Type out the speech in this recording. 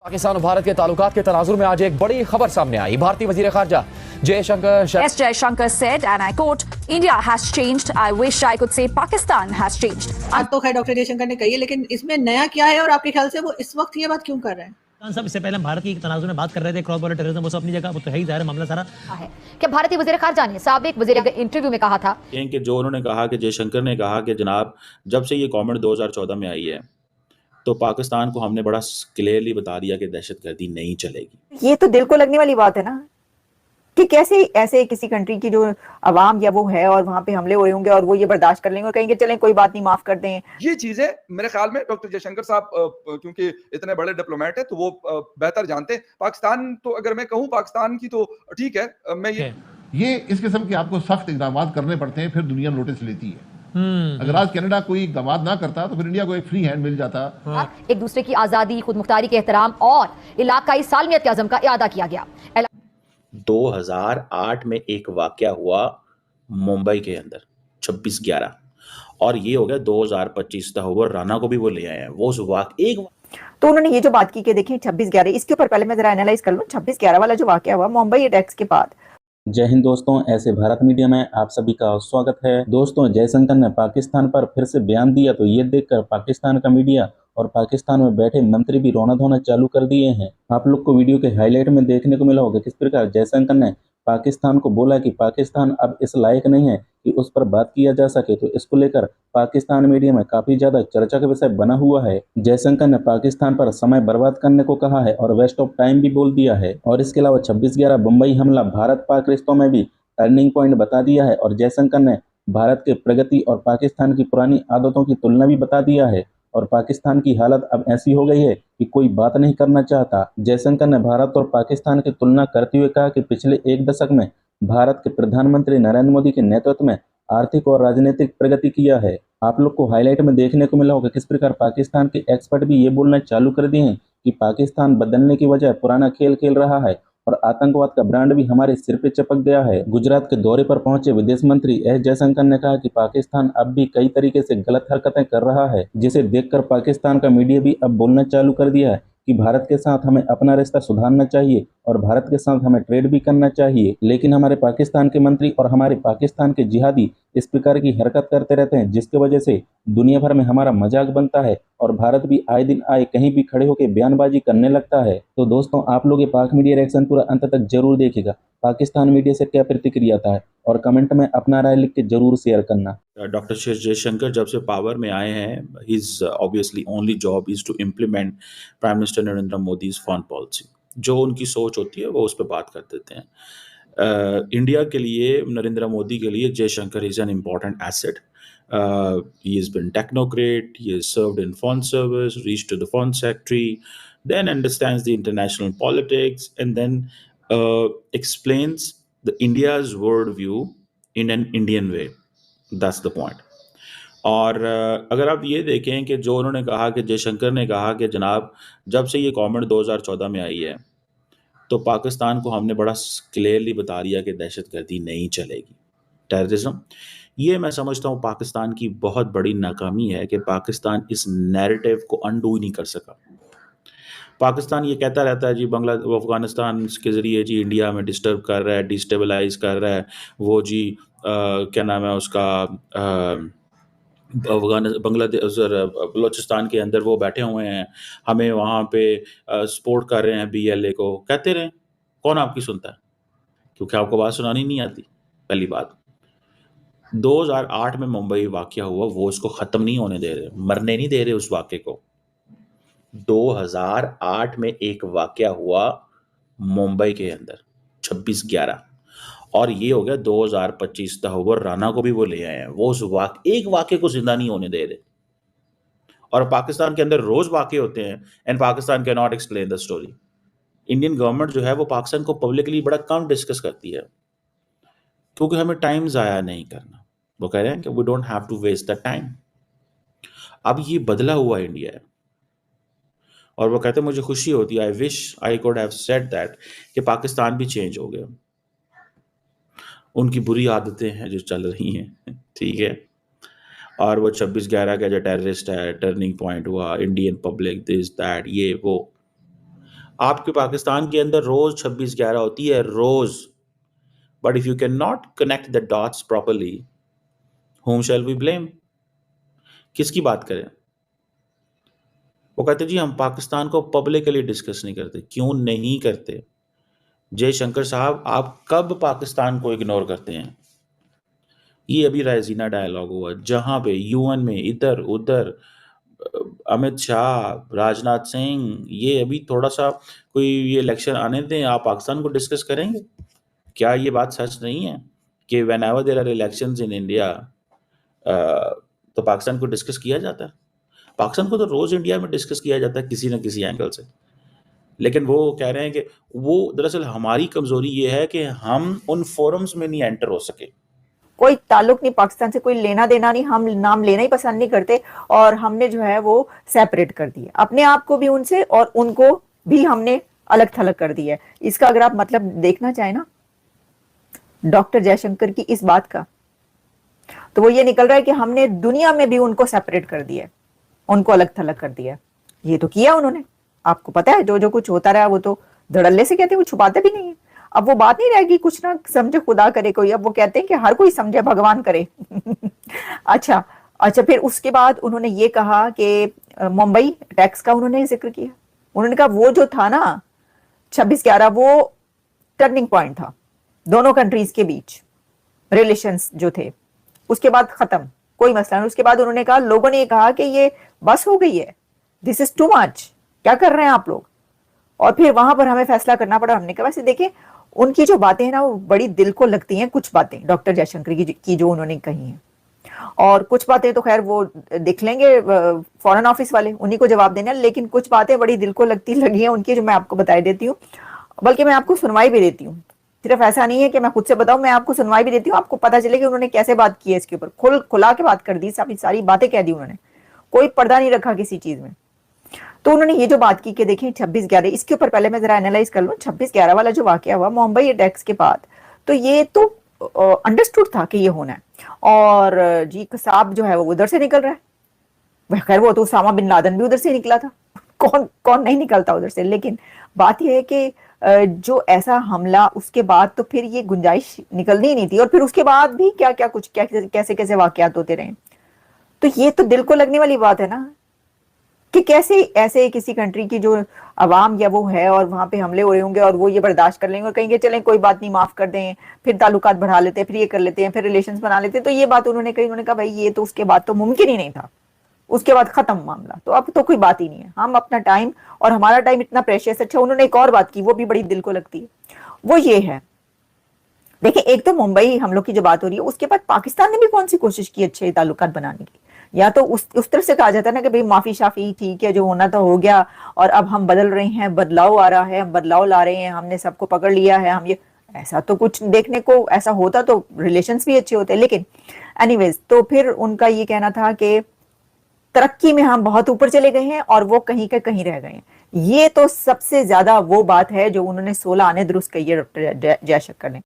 पाकिस्तान और भारत के ताल्लुकात के तनाजुर में आज एक बड़ी खबर सामने आई। भारतीय वजीर खारजा S. Jaishankar said, and I quote, India has changed. I wish I could say Pakistan has changed. बात तो खैर डॉक्टर जयशंकर ने कही है, लेकिन इसमें नया क्या है और आपके ख्याल से वो इस वक्त ये बात क्यों कर रहे हैं? साहब, इससे पहले हम भारत की तनाजुर में बात कर रहे थे क्रॉस बॉर्डर टेररिज्म, वो सब अपनी जगह, वो तो है ही ज़ाहिर मामला सारा है कि भारतीय वज़ीर खारजा ने साबिक वज़ीर इंटरव्यू में कहा था कि जो उन्होंने कहा कि जयशंकर ने कहा कि जनाब जब से ये गवर्नमेंट 2014 में आई है तो पाकिस्तान को हमने बड़ा क्लियरली बता दिया कि दहशतगर्दी नहीं चलेगी। ये तो दिल को लगने वाली बात है ना कि कैसे ऐसे किसी कंट्री की जो अवाम या वो है और वहां पे हमले हो रहे होंगे और वो ये बर्दाश्त कर लेंगे और कहेंगे चलें कोई बात नहीं, माफ कर दें। ये चीजें मेरे ख्याल में डॉक्टर जयशंकर साहब क्योंकि इतने बड़े डिप्लोमेट है तो वो बेहतर जानते हैं। पाकिस्तान तो अगर मैं कहूँ पाकिस्तान की तो ठीक है, मैं ये इस किस्म के आपको सख्त इकदाम करने पड़ते हैं, फिर दुनिया नोटिस लेती है। अगर आज कनाडा कोई इकदाम ना करता तो फिर इंडिया को एक फ्री हैंड मिल जाता। एक दूसरे की आजादी, खुद मुख्तारी के एहतराम और इलाकाई सालमियत के अज़म का इरादा किया गया। 2008 में एक वाकया हुआ मुंबई के अंदर 26/11 और ये हो गया 2025 तहव्वुर राना को भी वो ले आए हैं। वो तो उन्होंने ये जो बात की कि देखिए 26/11 इसके ऊपर पहले मैं जरा एनालाइज कर लूं। 26/11 वाला जो वाकया हुआ मुंबई अटैक्स के बाद। जय हिंद दोस्तों, ऐसे भारत मीडिया में आप सभी का स्वागत है। दोस्तों, जयशंकर ने पाकिस्तान पर फिर से बयान दिया तो ये देखकर पाकिस्तान का मीडिया और पाकिस्तान में बैठे मंत्री भी रोना धोना चालू कर दिए हैं। आप लोग को वीडियो के हाईलाइट में देखने को मिला होगा किस प्रकार जयशंकर ने पाकिस्तान को बोला कि पाकिस्तान अब इस लायक नहीं है कि उस पर बात किया जा सके। तो इसको लेकर पाकिस्तान मीडिया में काफी ज्यादा चर्चा का विषय बना हुआ है। जयशंकर ने पाकिस्तान पर समय बर्बाद करने को कहा है और वेस्ट ऑफ टाइम भी बोल दिया है। और इसके अलावा 26/11 बम्बई हमला भारत पाक रिश्तों में भी टर्निंग पॉइंट बता दिया है और जयशंकर ने भारत के प्रगति और पाकिस्तान की पुरानी आदतों की तुलना भी बता दिया है और पाकिस्तान की हालत अब ऐसी हो गई है कि कोई बात नहीं करना चाहता। जयशंकर ने भारत और पाकिस्तान की तुलना करते हुए कहा कि पिछले एक दशक में भारत के प्रधानमंत्री नरेंद्र मोदी के नेतृत्व में आर्थिक और राजनीतिक प्रगति किया है। आप लोग को हाईलाइट में देखने को मिला होगा किस प्रकार पाकिस्तान के एक्सपर्ट भी ये बोलना चालू कर दिए हैं कि पाकिस्तान बदलने की वजह पुराना खेल खेल रहा है और आतंकवाद का ब्रांड भी हमारे सिर पे चपक गया है। गुजरात के दौरे पर पहुंचे विदेश मंत्री एस जयशंकर ने कहा कि पाकिस्तान अब भी कई तरीके से गलत हरकतें कर रहा है, जिसे देखकर पाकिस्तान का मीडिया भी अब बोलना चालू कर दिया है कि भारत के साथ हमें अपना रिश्ता सुधारना चाहिए और भारत के साथ हमें ट्रेड भी करना चाहिए। लेकिन हमारे पाकिस्तान के मंत्री और हमारे पाकिस्तान के जिहादी इस प्रकार की हरकत करते रहते हैं जिसकी वजह से दुनिया भर में हमारा मजाक बनता है और भारत भी आए दिन आए कहीं भी खड़े होकर बयानबाजी करने लगता है। तो दोस्तों, आप लोग ये पाक मीडिया रिएक्शन पूरा अंत तक जरूर देखिएगा। पाकिस्तान मीडिया से क्या प्रतिक्रिया आता है और कमेंट में अपना राय लिख के जरूर शेयर करना। डॉक्टर जयशंकर जब से पावर में आए हैं, his obviously only job is to implement prime minister Narendra Modi foreign policy. जो उनकी सोच होती है वो उस पर बात कर देते हैं। इंडिया के लिए, नरेंद्र मोदी के लिए Jaishankar is an important asset. He has been technocrat, he has served in foreign service, reached to the foreign secretary, then understands the international politics, and then explains the India's worldview in an Indian way. That's the point. और अगर आप ये देखें कि जो उन्होंने कहा कि जयशंकर ने कहा कि जनाब जब से ये गवर्नमेंट 2014 में आई है तो पाकिस्तान को हमने बड़ा क्लियरली बता दिया कि दहशतगर्दी नहीं चलेगी, टेररिज्म। ये मैं समझता हूँ पाकिस्तान की बहुत बड़ी नाकामी है कि पाकिस्तान इस नैरेटिव को अनडू ही नहीं कर सका। पाकिस्तान ये कहता रहता है जी अफगानिस्तान के ज़रिए जी इंडिया में डिस्टर्ब कर रहा है, डिस्टेबलाइज कर रहा है, वो जी क्या नाम है उसका बांग्लादेश बलूचिस्तान के अंदर वो बैठे हुए हैं, हमें वहाँ पे सपोर्ट कर रहे हैं BLA को। कहते रहें, कौन आपकी सुनता है? क्योंकि आपको बात सुनानी नहीं आती। पहली बात, 2008 में मुंबई वाकया हुआ, वो इसको ख़त्म नहीं होने दे रहे, मरने नहीं दे रहे उस वाक़े को। 2008 में एक वाकया हुआ मुंबई के अंदर 26/11 और ये हो गया 2025 तहव्वुर राना को भी वो ले आए हैं। वो उस एक वाक़े को जिंदा नहीं होने दे रहे। और पाकिस्तान के अंदर रोज वाक़े होते हैं and Pakistan can not explain the story. Indian government जो है वो पाकिस्तान को पब्लिकली बड़ा कम डिस्कस करती है क्योंकि हमें टाइम ज़ाया नहीं करना। वो कह रहे हैं कि we don't have to waste the time. अब ये बदला हुआ इंडिया है और वो कहते हैं मुझे खुशी होती है, I wish I could have said that, कि पाकिस्तान भी चेंज हो गया। उनकी बुरी आदतें हैं जो चल रही हैं, ठीक है। और वो 26/11 का जो टेररिस्ट है, टर्निंग पॉइंट हुआ, इंडियन पब्लिक, दिस दैट, ये वो। आपके पाकिस्तान के अंदर रोज 26/11 होती है, रोज। But if you can not connect the dots properly, whom shall we blame? किसकी बात करें? वो कहते जी हम पाकिस्तान को पब्लिकली डिस्कस नहीं करते। क्यों नहीं करते? जयशंकर साहब, आप कब पाकिस्तान को इग्नोर करते हैं? ये अभी रायजीना डायलॉग हुआ, जहां पे यूएन में इधर उधर अमित शाह, राजनाथ सिंह, ये अभी थोड़ा सा कोई ये इलेक्शन आने दें, आप पाकिस्तान को डिस्कस करेंगे? क्या ये बात सच नहीं है कि whenever there are elections in India तो पाकिस्तान को डिस्कस किया जाता है? पाकिस्तान को तो रोज इंडिया में डिस्कस किया जाता है किसी न किसी एंगल से। लेकिन वो कह रहे हैं कि वो दरअसल हमारी कमजोरी ये है कि हम उन फोरम्स में नहीं एंटर हो सके। कोई ताल्लुक नहीं पाकिस्तान से, कोई लेना देना नहीं, हम नाम लेना ही पसंद नहीं करते और हमने जो है वो सेपरेट कर दिया अपने आप को भी उनसे, और उनको भी हमने अलग थलग कर दिया है। इसका अगर आप मतलब देखना चाहें ना डॉक्टर जयशंकर की इस बात का, तो वो ये निकल रहा है कि हमने दुनिया में भी उनको सेपरेट कर दिया, उनको अलग थलग कर दिया। ये तो किया उन्होंने, आपको पता है, जो जो कुछ होता रहा वो तो धड़ल्ले से कहते हैं, वो छुपाते भी नहीं है। अब वो बात नहीं रहेगी कुछ ना समझे खुदा करे कोई, अब वो कहते हैं कि हर कोई समझे भगवान करे। अच्छा, फिर उसके बाद उन्होंने ये कहा कि मुंबई अटैक्स का उन्होंने जिक्र किया। उन्होंने कहा वो जो था ना 26/11 वो टर्निंग पॉइंट था दोनों कंट्रीज के बीच, रिलेशंस जो थे उसके बाद खत्म, कोई मसला नहीं। उसके बाद उन्होंने कहा, लोगों ने कहा कि ये बस हो गई है, दिस इज टू मच, क्या कर रहे हैं आप लोग, और फिर वहां पर हमें फैसला करना पड़ा। हमने कहा वैसे देखें उनकी जो बातें हैं ना वो बड़ी दिल को लगती हैं, कुछ बातें डॉक्टर जयशंकर की जो उन्होंने कही हैं, और कुछ बातें तो खैर वो देख लेंगे फॉरेन ऑफिस वाले, उन्हीं को जवाब देना, लेकिन कुछ बातें बड़ी दिल को लगती लगी हैं उनकी, जो मैं आपको बता देती हूँ, बल्कि मैं आपको सुनवाई भी देती हूँ। सिर्फ ऐसा नहीं है कि मैं खुद से बताऊं, मैं आपको सुनवाई भी देती हूँ, आपको पता चले कि उन्होंने कैसे बात की है इसके ऊपर, खुला के बात कर दी, सारी बातें कह दी उन्होंने, कोई पर्दा नहीं रखा किसी चीज में। तो उन्होंने ये जो बात की कि देखें 26/11, इसके ऊपर पहले मैं जरा एनालाइज कर लूं। 26/11 वाला जो वाकया हुआ मुंबई अटैक्स के बाद, तो ये तो अंडरस्टूड था कि ये होना है, और जी कसाब जो है वो उधर से निकल रहा है। खैर वो तो उसामा बिन लादेन भी उधर से निकला था, कौन नहीं निकलता उधर से। लेकिन बात यह है कि जो ऐसा हमला उसके बाद तो फिर ये गुंजाइश निकलनी ही नहीं थी, और फिर उसके बाद भी क्या कैसे वाकयात होते रहे। तो ये तो दिल को लगने वाली बात है ना कि कैसे ऐसे किसी कंट्री की जो अवाम या वो है और वहां पे हमले हो रहे होंगे और वो ये बर्दाश्त कर लेंगे और कहेंगे चलें कोई बात नहीं, माफ कर दें, फिर ताल्लुकात बढ़ा लेते हैं, फिर ये कर लेते हैं, फिर रिलेशंस बना लेते हैं। तो ये बात उन्होंने कही, उन्होंने कहा भाई ये तो उसके बाद तो मुमकिन ही नहीं था, उसके बाद खत्म मामला, तो अब तो कोई बात ही नहीं है, हम अपना टाइम, और हमारा टाइम इतना प्रेशियस। अच्छा, उन्होंने एक और बात की, वो भी बड़ी दिल को लगती है, वो ये है, देखिए एक तो मुंबई हम लोग की जो बात हो रही है, उसके बाद पाकिस्तान ने भी कौन सी कोशिश की अच्छे ताल्लुकात बनाने की। या तो उस तरफ से कहा जाता है ना कि भाई माफी शाफी ठीक है, जो होना तो हो गया, और अब हम बदल रहे हैं, बदलाव आ रहा है, हम बदलाव ला रहे हैं, हमने सबको पकड़ लिया है, हम ये, ऐसा तो कुछ देखने को, ऐसा होता तो रिलेशंस भी अच्छे होते। लेकिन एनीवेज, तो फिर उनका ये कहना था कि तरक्की में हम बहुत ऊपर चले गए हैं और वो कहीं के कहीं रह गए हैं। ये तो सबसे ज्यादा वो बात है जो उन्होंने 16 आने दुरुस्त कही है डॉक्टर जयशंकर ने।